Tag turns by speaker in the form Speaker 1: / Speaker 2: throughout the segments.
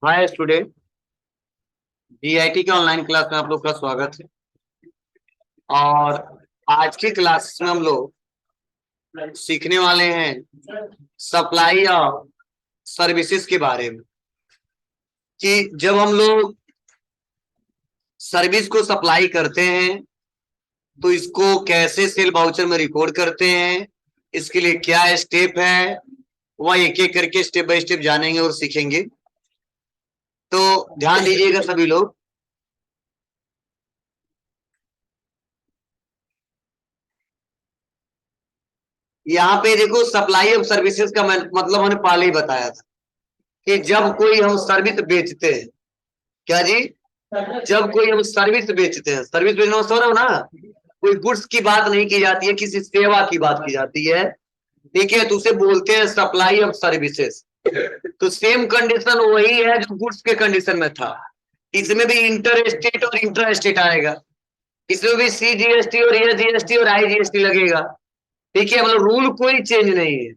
Speaker 1: Hi student. GIT के online class में आप लोग का स्वागत है। और आज की क्लास में हम लोग सीखने वाले हैं सप्लाई और सर्विसेज के बारे में कि जब हम लोग सर्विस को सप्लाई करते हैं तो इसको कैसे सेल वाउचर में रिकॉर्ड करते हैं, इसके लिए क्या स्टेप है, वह एक एक करके स्टेप बाय स्टेप जानेंगे और सीखेंगे। तो ध्यान दीजिएगा सभी लोग। यहाँ पे देखो, सप्लाई ऑफ सर्विसेज का मतलब मैंने पहले ही बताया था कि जब कोई हम सर्विस बेचते हैं। क्या जी? जब कोई हम सर्विस बेचते हैं, सर्विस बेचना समझ रहे हो ना, कोई गुड्स की बात नहीं की जाती है, किसी सेवा की बात की जाती है। ठीक है, तो उसे बोलते हैं सप्लाई ऑफ सर्विसेज। तो सेम कंडीशन वही है जो गुड्स के कंडीशन में था। इसमें भी इंटर स्टेट और इंट्रा स्टेट आएगा। इसमें भी सी जीएसटी और एस जीएसटी और आई जीएसटी लगेगा। ठीक है, मतलब रूल कोई चेंज नहीं है।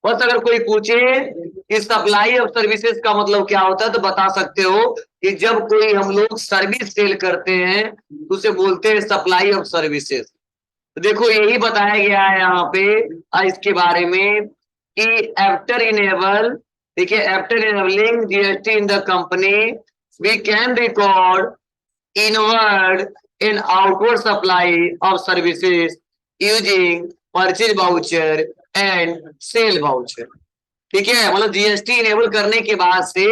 Speaker 1: बस अगर कोई पूछे कि सप्लाई ऑफ सर्विसेज का मतलब क्या होता है तो बता सकते हो कि जब कोई हम लोग सर्विस सेल करते हैं तो उसे बोलते हैं सप्लाई ऑफ सर्विसेज। तो देखो, यही बताया गया है यहाँ पे इसके बारे में कि आफ्टर इनेबल, ठीक है, after enabling GST in the company we can record inward and outward supply of services using purchase voucher and sale voucher। ठीक है, मतलब जीएसटी इनेबल करने के बाद से,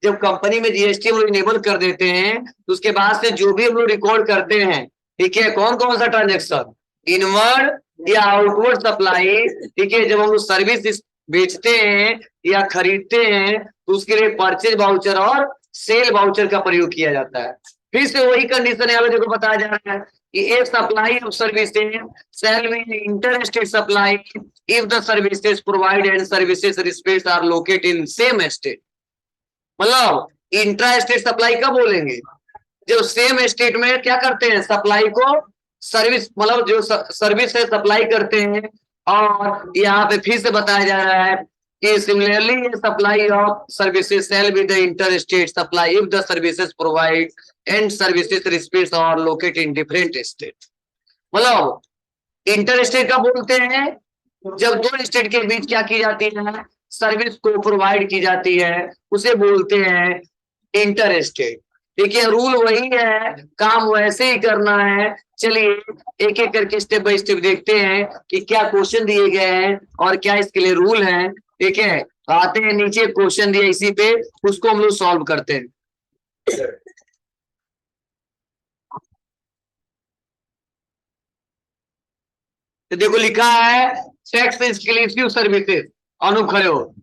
Speaker 1: जब कंपनी में जीएसटी हम लोग इनेबल कर देते हैं तो उसके बाद से जो भी हम लोग रिकॉर्ड करते हैं, ठीक है, कौन कौन सा ट्रांजेक्शन, इनवर्ड या आउटवर्ड सप्लाई। ठीक है, जब हम लोग सर्विस बेचते हैं या खरीदते हैं तो उसके लिए परचेज वाउचर और सेल वाउचर का प्रयोग किया जाता है। फिर से वही कंडीशन यहाँ पे देखो बताया जा रहा है कि एक सप्लाई ऑफ सर्विसेज सेल में inter state supply if the services provided and services receipts are located in same state। मतलब इंट्रा स्टेट सप्लाई कब बोलेंगे, जो सेम स्टेट में क्या करते हैं, सप्लाई को, सर्विस मतलब जो सर्विस है सप्लाई करते हैं। और यहाँ पे फिर से बताया जा रहा है कि similarly supply of services sale with the inter state supply if the services provide and services receipts are located in different state. मतलब इंटर स्टेट का बोलते हैं जब दो स्टेट के बीच क्या की जाती है, सर्विस को प्रोवाइड की जाती है, उसे बोलते हैं इंटर स्टेट। ठीक है, रूल वही है, काम वैसे ही करना है। चलिए एक एक करके स्टेप बाय स्टेप देखते हैं कि क्या क्वेश्चन दिए गए हैं और क्या इसके लिए रूल है। ठीक है, आते हैं नीचे, क्वेश्चन दिया इसी पे, उसको हम लोग सॉल्व करते हैं। तो देखो लिखा है टैक्स एक्सक्लूसिव सर्विसेज। अनूप खड़े हो,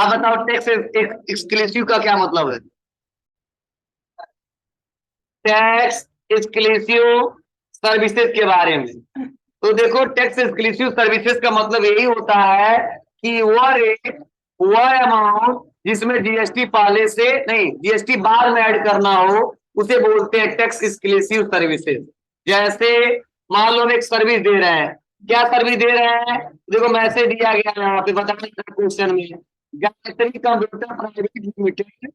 Speaker 1: आप बताओ टैक्स एक्सक्लूसिव का क्या मतलब है। टैक्स एक्सक्लूसिव सर्विसेज के बारे में तो देखो, टैक्स एक्सक्लूसिव सर्विसेज का मतलब यही होता है कि वह रेट, वह अमाउंट जिसमें जीएसटी पहले से नहीं, जीएसटी बाद में ऐड करना हो, उसे बोलते हैं टैक्स एक्सक्लूसिव सर्विसेज। जैसे मान लो हम एक सर्विस दे रहे हैं, क्या सर्विस दे रहे हैं, देखो मैसेज दिया गया है यहाँ पे, बताने का क्वेश्चन में, Gayatri computer private limited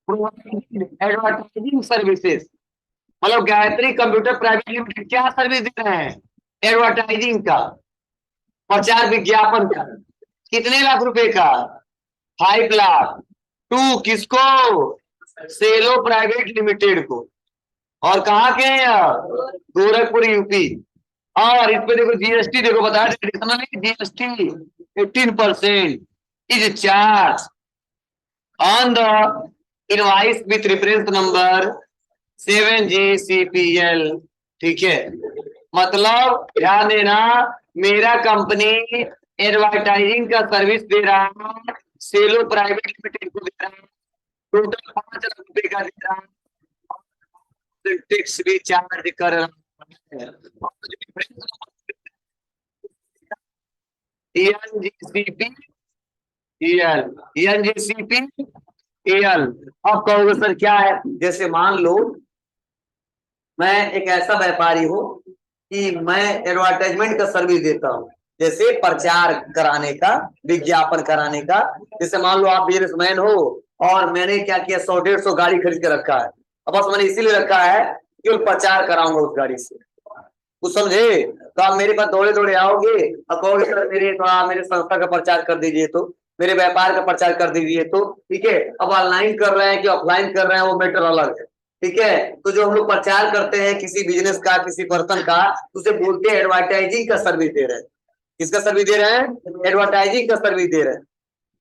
Speaker 1: providing advertising services. मतलब गायत्री कंप्यूटर प्राइवेट लिमिटेड क्या सर्विस दे रहे हैं, एडवर्टाइजिंग का, प्रचार विज्ञापन का। कितने लाख रुपए का, 5 लाख। टू किसको, सेलो प्राइवेट लिमिटेड को। और कहाँ के हैं यार, गोरखपुर यूपी। और इस पे देखो जीएसटी, देखो बताया additional GST 18% is charge on the invoice with reference number 7GCPL। ठीक है, मतलब ध्यान देना, मेरा कंपनी एडवर्टाइजिंग का सर्विस दे रहा है, सेलो प्राइवेट लिमिटेड को दे रहा है, टोटल 5 लाख रुपए का दे रहा है, टैक्स भी चार्ज कर रहा है। एनजीसीपी एल, एनजीसीपी एल। अब कहोगे सर क्या है, जैसे मान लो मैं एक ऐसा व्यापारी हूं कि मैं एडवर्टाइजमेंट का सर्विस देता हूं। जैसे प्रचार कराने का, विज्ञापन कराने का। जैसे मान लो आप बिजनेसमैन हो और मैंने क्या किया, 100-150 गाड़ी खरीद के रखा है। अब बस मैंने इसीलिए रखा है कि प्रचार कराऊंगा उस गाड़ी से, कुछ समझे? तो आप मेरे पास दौड़े दौड़े आओगे और कहोगे सर मेरे थोड़ा मेरे संस्था का प्रचार कर दीजिए, तो मेरे व्यापार का प्रचार कर दीजिए, तो ठीक है। अब ऑनलाइन कर रहे हैं कि ऑफलाइन कर रहे हैं, वो मैटर अलग है, ठीक है। तो जो हम लोग प्रचार करते हैं किसी बिजनेस का, किसी पर्सन का, उसे बोलते हैं एडवर्टाइजिंग का सर्विस दे रहे हैं। किसका सर्विस दे रहे हैं? एडवर्टाइजिंग का सर्विस दे रहे हैं,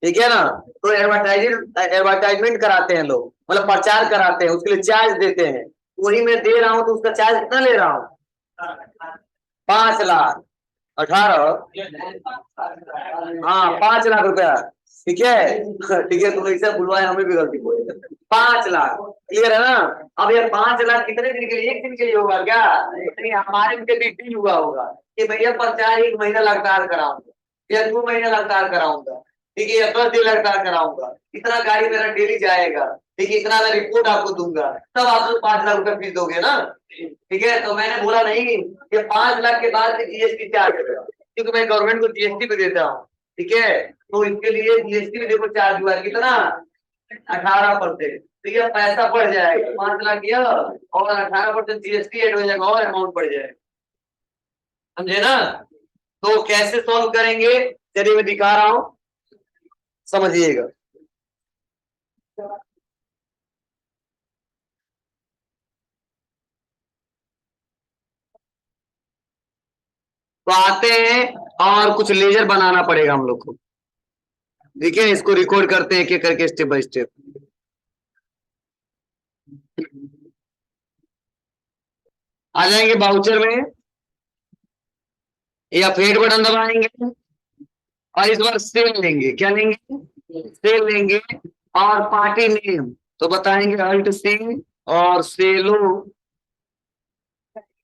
Speaker 1: ठीक है ना। तो एडवर्टाइजमेंट कराते हैं लोग, मतलब प्रचार कराते हैं, उसके लिए चार्ज देते हैं। वही मैं दे रहा हूँ, तो उसका चार्ज कितना ले रहा हूँ? 5 लाख 18, हाँ 5 लाख रुपया, ठीक है। ठीक है, तुम ऐसा बुलवाए, हमें भी गलती कोई। 5 लाख, क्लियर है ना। अब ये 5 लाख कितने दिन के लिए? एक दिन के लिए होगा क्या? नहीं, हमारे उनके भी डील हुआ होगा कि भैया प्रचार 1 महीना लगातार कराऊंगा या 2 महीना लगातार कराऊंगा, ठीक है, या 10 दिन लगातार कराऊंगा, इतना गाड़ी मेरा डेली जाएगा, ठीक है, इतना मैं रिपोर्ट आपको दूंगा, तब आप लोग 5 लाख रुपया फीस दोगे ना, ठीक है। तो मैंने बोला नहीं कि 5 लाख के बाद जीएसटी चार्ज करेगा, क्योंकि मैं गवर्नमेंट को जीएसटी भी देता हूँ, ठीक है। तो इसके लिए जीएसटी भी देखो चार्ज हुआ है कितना? 18%। तो ये पैसा बढ़ जाएगा, 5 लाख किया और 18% जीएसटी एड हो जाएगा और अमाउंट बढ़ जाएगा, समझे ना। तो कैसे सॉल्व करेंगे, चलिए मैं दिखा रहा हूं, समझिएगा। तो आते हैं और कुछ लेजर बनाना पड़ेगा हम लोग को, ठीक है। इसको रिकॉर्ड करते हैं एक करके, स्टेप बाय स्टेप। आ जाएंगे बाउचर में, या फेड बटन दबाएंगे और इस बार सेल लेंगे। क्या लेंगे? सेल लेंगे। और पार्टी नेम तो बताएंगे अल्ट सी और सेलो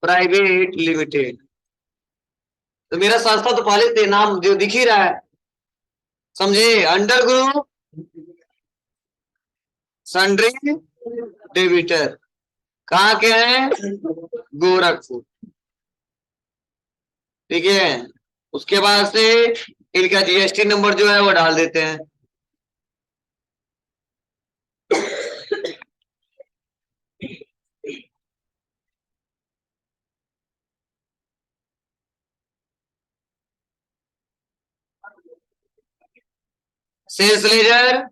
Speaker 1: प्राइवेट लिमिटेड। तो मेरा संस्था तो पहले से नाम जो दिख ही रहा है, समझे। अंडर ग्रुप सन्ड्री डेबिटर, कहाँ के हैं? गोरखपुर, ठीक है। उसके बाद से इनका जीएसटी नंबर जो है वो डाल देते हैं। Sales ledger,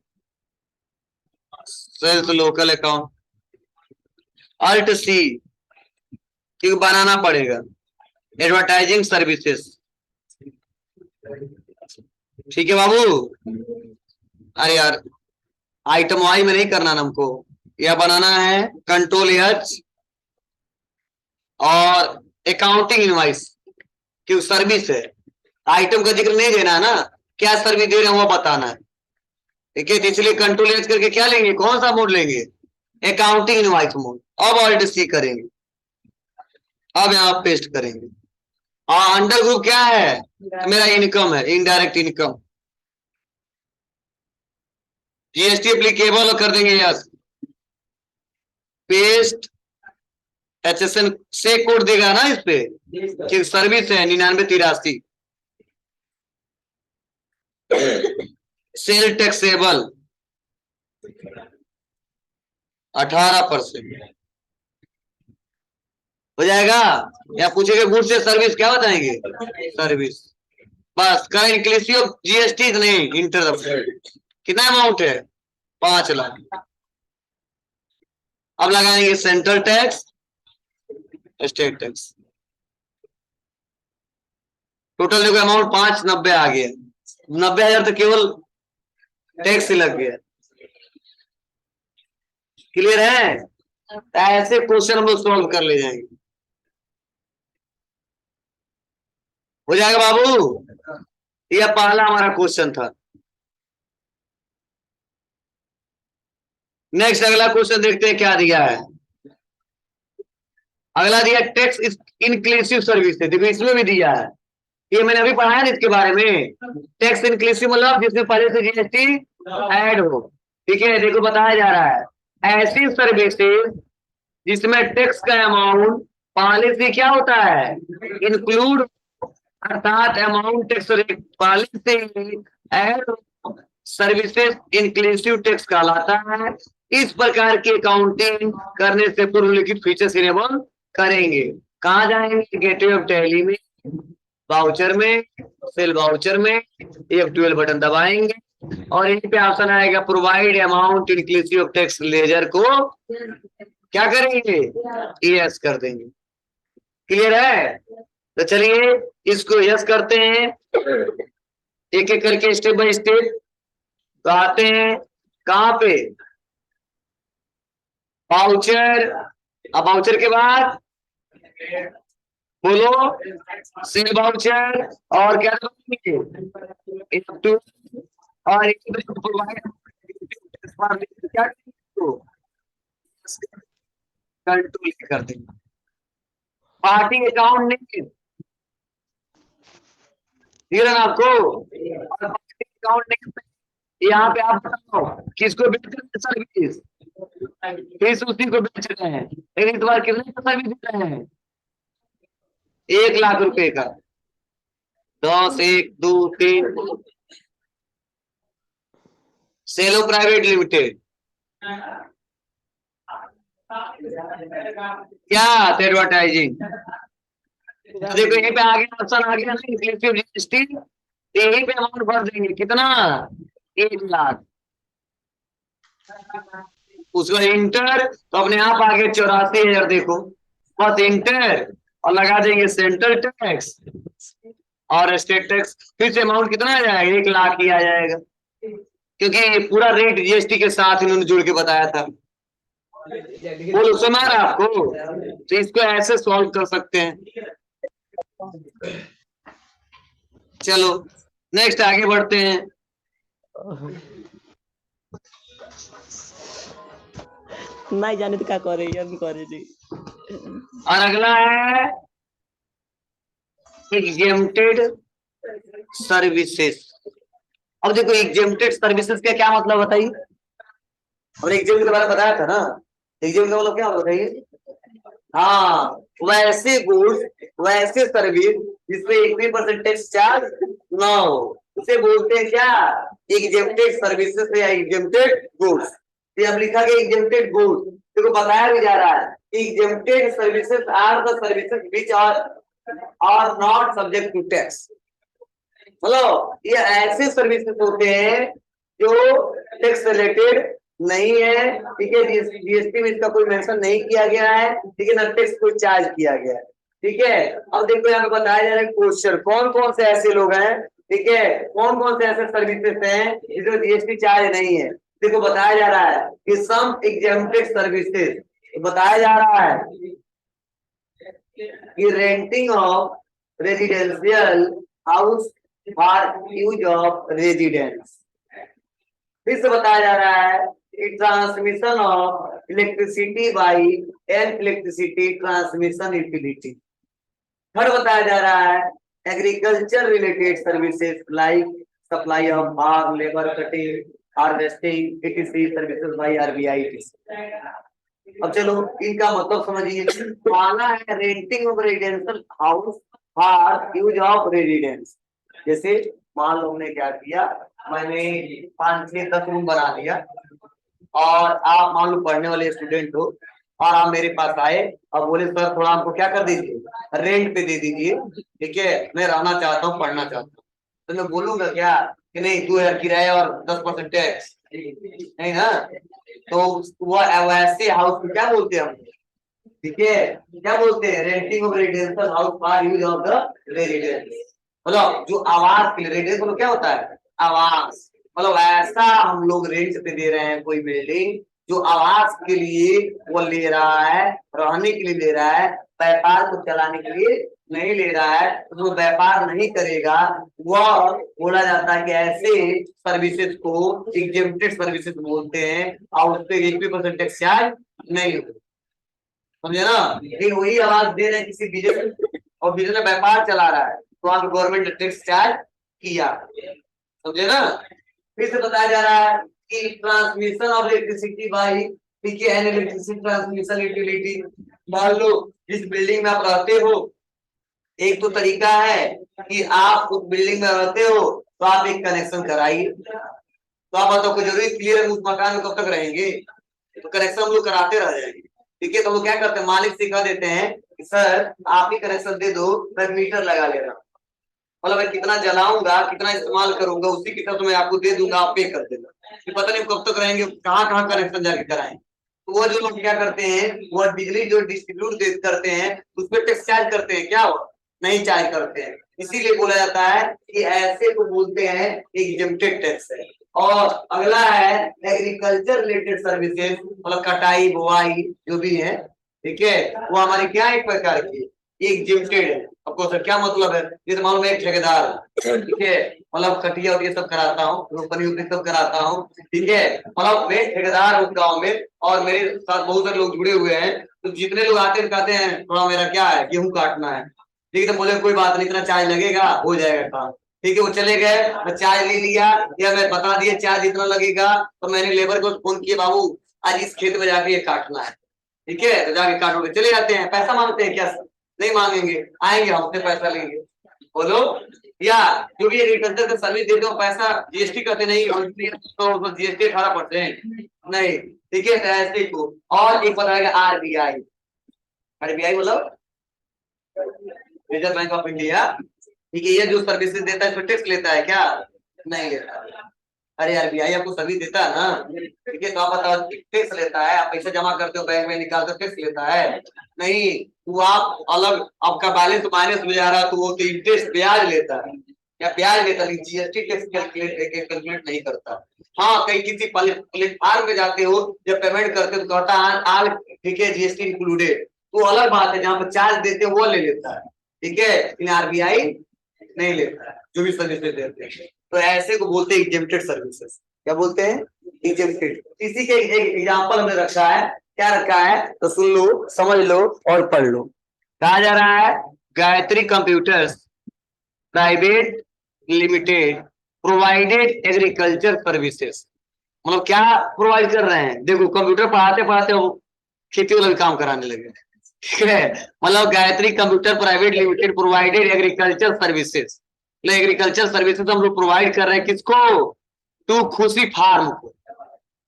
Speaker 1: sales local account, alt C, क्योंकि बनाना पड़ेगा एडवर्टाइजिंग सर्विसेज, ठीक है बाबू। अरे यार, आइटम वाई में नहीं करना ना हमको, यह बनाना है कंट्रोल एच और अकाउंटिंग इनवाइस, क्योंकि सर्विस है, आइटम का जिक्र नहीं देना है ना, क्या सर्विस दे रहे हैं वो बताना है, ठीक है। तो इसलिए कंट्रोल एच करके क्या लेंगे, कौन सा मोड लेंगे? Accounting invoice mode. अब ऑल्ट सी करेंगे, अब यहाँ पेस्ट करेंगे। और अंडर ग्रुप क्या है? मेरा इनकम है, इनडायरेक्ट इनकम, जीएसटी एप्लीकेबल कर देंगे यस। पेस्ट, एचएसएन से कोड देगा ना इस पे कि सर्विस है 9983। सेल टैक्सेबल 18% हो जाएगा। या पूछेंगे गुड से सर्विस, क्या बताएंगे? सर्विस, बस का इंक्लूसिव जीएसटी नहीं, इंटर कितना अमाउंट है? 5 लाख। अब लगाएंगे central tax, state tax, total देखो अमाउंट 590 आ गया, 90,000 तो केवल टैक्स से लग गया, क्लियर है। ऐसे क्वेश्चन हम लोग सॉल्व कर ले जाएंगे, हो जाएगा बाबू। यह पहला हमारा क्वेश्चन था। नेक्स्ट अगला क्वेश्चन देखते हैं क्या दिया है। अगला दिया टैक्स इंक्लूसिव सर्विस, देखो इसमें भी दिया है, ये मैंने अभी पढ़ा है ना इसके बारे में। टैक्स इंक्लूसिव मतलब जिसमें पहले से जीएसटी ऐड हो, ठीक है। देखो बताया जा रहा है ऐसी सर्विसेज जिसमें टैक्स का अमाउंट पहले से क्या होता है, इंक्लूड अर्थात amount tax policy add services inclusive tax कहलाता है। इस प्रकार की अकाउंटिंग करने से पूर्व लिखित फीचर्स इनेबल करेंगे। कहाँ जाएंगे? गेटवे ऑफ टैली में, वाउचर में, सेल वाउचर में F12 बटन दबाएंगे और यहीं पे ऑप्शन आएगा provide amount inclusive of tax ledger को क्या करेंगे? यस कर देंगे। क्लियर है? तो चलिए इसको यस करते हैं एक एक करके स्टेप बाय स्टेप। तो आते हैं कहाँ पे? वाउचर। अब वाउचर के बाद बोलो सेल वाउचर और क्या दबाएंगे? F2 और क्या कंट्रोल कर देंगे। पार्टी अकाउंट नहीं आपको, और पार्टी अकाउंट नहीं। यहाँ पे आप बताओ किसको बेच रहे हैं सर्विस? फीस उसी को बेच रहे हैं, लेकिन इस बार कितने का सर्विस दे रहे हैं? 1 लाख रुपए का। 10 1 2 3 सेलो प्राइवेट लिमिटेड। क्या एडवर्टाइजिंग? देखो यहीं पे आगे ऑप्शन आ गया ना इंक्लूसिव जीएसटी, यहीं पे अमाउंट भर देंगे कितना? 1 लाख। उसको इंटर तो अपने आप आगे 84,000। देखो बस इंटर और लगा देंगे सेंट्रल टैक्स और स्टेट टैक्स, फिर से अमाउंट कितना आ जाएगा? 1 लाख ही आ जाएगा, क्योंकि पूरा रेट जीएसटी के साथ इन्होंने जुड़ के बताया था। बोलो सुना रहा आपको? तो इसको ऐसे सॉल्व कर सकते हैं। चलो नेक्स्ट आगे बढ़ते हैं।
Speaker 2: नहीं जाने तो क्या करे, हम करे जी।
Speaker 1: और अगला है एग्जेम्प्टेड सर्विसेज। अब देखो एग्जेम्प्टेड सर्विसेज का क्या मतलब बताइए? हमने एग्जेम्प्ट के बारे में बताया था ना। एग्जेम्प्ट का मतलब क्या बताइए? हाँ, वैसे गुड्स, वैसे सर्विस जिसपे 1% टैक्स चार्ज ना हो, उसे बोलते हैं क्या? एग्जेम्प्टेड सर्विसेज या एग्जेम्प्टेड गुड्स। ये अब लिखा गया एग्जेम्प्टेड गुड्स, देखो बताया भी जा रहा है exempted services are the services which are not subject to tax. मतलब ये ऐसे सर्विसेज होते हैं जो टैक्स रिलेटेड नहीं है, ठीक है। जीएसटी में इसका कोई मेंशन नहीं किया गया है, ठीक है ना, टैक्स कोई चार्ज किया गया है, ठीक है। अब देखो यहाँ पे बताया जा रहा है क्वेश्चन कौन कौन से ऐसे लोग हैं, ठीक है, कौन कौन से ऐसे सर्विसेज हैं जिसमें जीएसटी चार्ज नहीं है। देखो बताया जा रहा है कि सम एग्जेम्प्टेड सर्विसेज, बताया जा रहा है कि renting of residential house for use of residence. फिर से बताया जा रहा है transmission of electricity by an electricity transmission utility. Third बताया जा रहा है agriculture related services like supply of farm labour cutting harvesting etc services by RBI. अब चलो इनका मतलब समझिए। पहला है renting of residential house for use of residence. जैसे मान लो हमने क्या किया, मैंने 5 6 10 रूम बना दिया और आप मान लो पढ़ने वाले स्टूडेंट हो और आप मेरे पास आए और बोले सर थोड़ा हमको क्या कर दीजिए, रेंट पे दे दीजिए, ठीक है, मैं रहना चाहता हूँ, पढ़ना चाहता हूँ। तो मैं बोलूंगा क्या कि नहीं 2,000 किराया और 10% टैक्स, नहीं ना। तो वो वैसे हाउस को क्या बोलते हैं हम, ठीक है, क्या बोलते हैं? Renting of residential house for use of the residence. मतलब जो आवास के लिए, रेजिडेंस मतलब क्या होता है? आवास। मतलब ऐसा हम लोग रेंट पे दे रहे हैं कोई बिल्डिंग जो आवास के लिए वो ले रहा है, रहने के लिए ले रहा है, व्यापार को चलाने के लिए नहीं ले रहा है। तो जो व्यापार नहीं करेगा वह बोला जाता है कि ऐसे सर्विसेज को एग्जेम्प्टेड सर्विसेज बोलते हैं और उस पर 1% टैक्स चार्ज नहीं होता, समझे ना। लेकिन वही आवाज दे रहे हैं किसी बिजनेस और बिजनेस व्यापार चला रहा है तो वहां गवर्नमेंट ने टैक्स चार्ज किया, समझे ना। फिर से बताया जा रहा है कि ट्रांसमिशन ऑफ इलेक्ट्रिसिटी बाई, ठीक है, इलेक्ट्रिसिटी ट्रांसमिशन यूटिलिटी। मान लो जिस बिल्डिंग में आप रहते हो, एक तो तरीका है कि आप उस बिल्डिंग में रहते हो तो आप एक कनेक्शन कराइए। तो आप बताओ कोई जरूरी क्लियर उस मकान में कब तक रहेंगे? तो कनेक्शन हम लोग कराते रह जाएंगे। ठीक है, तो वो क्या करते हैं, मालिक से कह देते हैं कि सर आप ही कनेक्शन दे दो, मैं मीटर लगा ले रहा हूँ, मतलब मैं कितना जलाऊंगा कितना इस्तेमाल करूंगा उसी की तरफ मैं आपको दे दूंगा, आप पे कर देना। कि पता नहीं कब तक रहेंगे, कहाँ कहाँ कनेक्शन जाके कराएं। तो वो जो लोग क्या करते हैं, वो बिजली जो डिस्ट्रीब्यूट करते हैं उस पर टैक्स चार्ज करते हैं क्या? वो नहीं चार्ज करते हैं। इसीलिए बोला जाता है कि ऐसे को बोलते हैं एग्जेम्प्टेड टैक्स है। और अगला है एग्रीकल्चर रिलेटेड सर्विसेज, मतलब कटाई बुआई जो भी है, ठीक है, वो हमारी क्या एक प्रकार की एग्जेम्प्टेड है। आपको सर क्या मतलब है? जैसे मालूम है एक ठेकेदार, ठीक है, मतलब कटिया और ये सब कराता हूँ, रोपनी उपनी सब कराता हूँ, ठीक है, मतलब मैं ठेकेदार उस गाँव में और मेरे साथ बहुत सारे लोग जुड़े हुए हैं। तो जितने लोग आते हैं कहते हैं थोड़ा मेरा क्या है गेहूं काटना है, ठीक है, तो बोले कोई बात नहीं, इतना चार्ज लगेगा, हो जाएगा काम। ठीक है, वो चले गए, मैं चार्ज ले लिया या मैं बता दिया चार्ज इतना लगेगा, तो मैंने लेबर को फोन किया, बाबू आज इस खेत में जाके ये काटना है, ठीक है, तो जाके काटोगे, चले जाते हैं। पैसा मांगते हैं क्या? नहीं मांगेंगे, आएंगे हमसे पैसा लेंगे। बोलो, या जो भी एग्रीकल्चर का सर्विस देते हो पैसा जीएसटी कहते नहीं, तो जीएसटी 18% नहीं, ठीक है, ऐसे को। और एक बताएगा आरबीआई, आरबीआई मतलब रिजर्व बैंक ऑफ इंडिया, ठीक है, ये जो सर्विसेज देता है इसमें टैक्स लेता है क्या? नहीं लेता। अरे आरबीआई आपको सर्विस देता है ना, ठीक है, तो आप बताओ टैक्स लेता है? आप पैसा जमा करते हो बैंक में निकाल कर टैक्स लेता है? नहीं, वो आप अलग, आपका बैलेंस माइनस में जा रहा है तो वो तो इंटरेस्ट ब्याज लेता है, या ब्याज लेता है, जीएसटी टैक्स कैलकुलेट नहीं करता। हाँ, कहीं किसी प्लेटफॉर्म पे जाते हो जब पेमेंट करते हो तो कहता है आल, ठीक है, जीएसटी इंक्लूडेड, तो अलग बात है, जहाँ पर चार्ज देते हैं वो ले लेता है, ठीक है, लेकिन आरबीआई नहीं लेता है जो भी सर्विसेज देते हैं। तो ऐसे को बोलते हैं एग्जेम्प्टेड सर्विसेज। क्या बोलते हैं? एग्जेम्प्टेड। इसी के एक एग्जांपल हमने रखा है, क्या रखा है तो सुन लो, समझ लो और पढ़ लो। कहा जा रहा है Gayatri computers private limited provided agriculture services, मतलब क्या प्रोवाइड कर रहे हैं? देखो कंप्यूटर पढ़ाते पढ़ाते वो खेती वाला भी काम कराने लगे, ठीक है, मतलब Gayatri computer private limited provided agriculture services, मतलब एग्रीकल्चर सर्विसेज हम लोग प्रोवाइड कर रहे हैं किसको? टू खुशी फार्म को,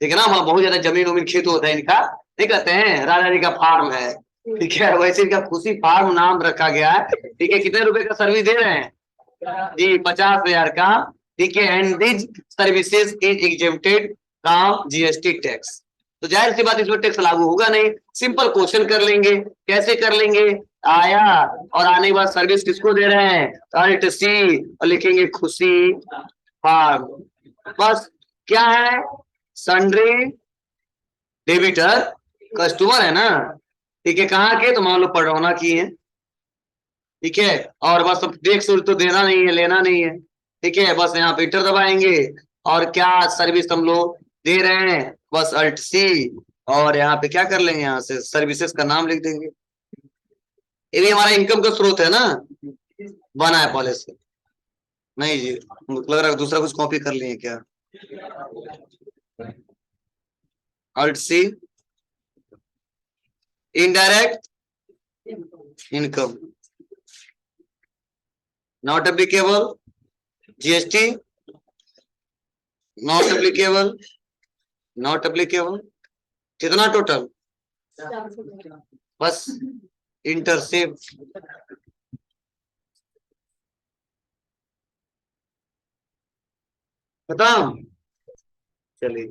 Speaker 1: ठीक है ना, वहां बहुत ज्यादा जमीन उमीन खेत होता है इनका, नहीं कहते हैं राजा जी का फार्म है, ठीक है, वैसे इनका खुशी फार्म नाम रखा गया है, ठीक है। कितने रुपए का सर्विस दे रहे हैं जी? 50,000 का, ठीक है, and this services is exempted from GST tax. तो जाहिर सी बात इसमें टैक्स लागू होगा नहीं। सिंपल क्वेश्चन कर लेंगे, कैसे कर लेंगे, आया और आने के बाद सर्विस किसको दे रहे हैं, अल्ट सी, और लिखेंगे खुशी फार्म, बस। क्या है? सन्ड्री डेबिटर कस्टमर है ना, ठीक है, कहाँ के? तो मान लो पडरौना की है, ठीक है, और बस टैक्स तो देना नहीं है, लेना नहीं है, ठीक है, बस यहाँ पे इंटर दबाएंगे और क्या सर्विस हम लोग दे रहे हैं, बस अल्ट सी, और यहाँ पे क्या कर लेंगे, यहाँ से सर्विसेज का नाम लिख देंगे। ये भी हमारा इनकम का स्रोत है ना, बना है पहले से। नहीं जी, लग रहा है दूसरा कुछ कॉपी कर लिए क्या? Alt C, indirect income, not applicable, GST not applicable, not applicable, कितना टोटल? बस इंटरसेप, खत्म। चलिए।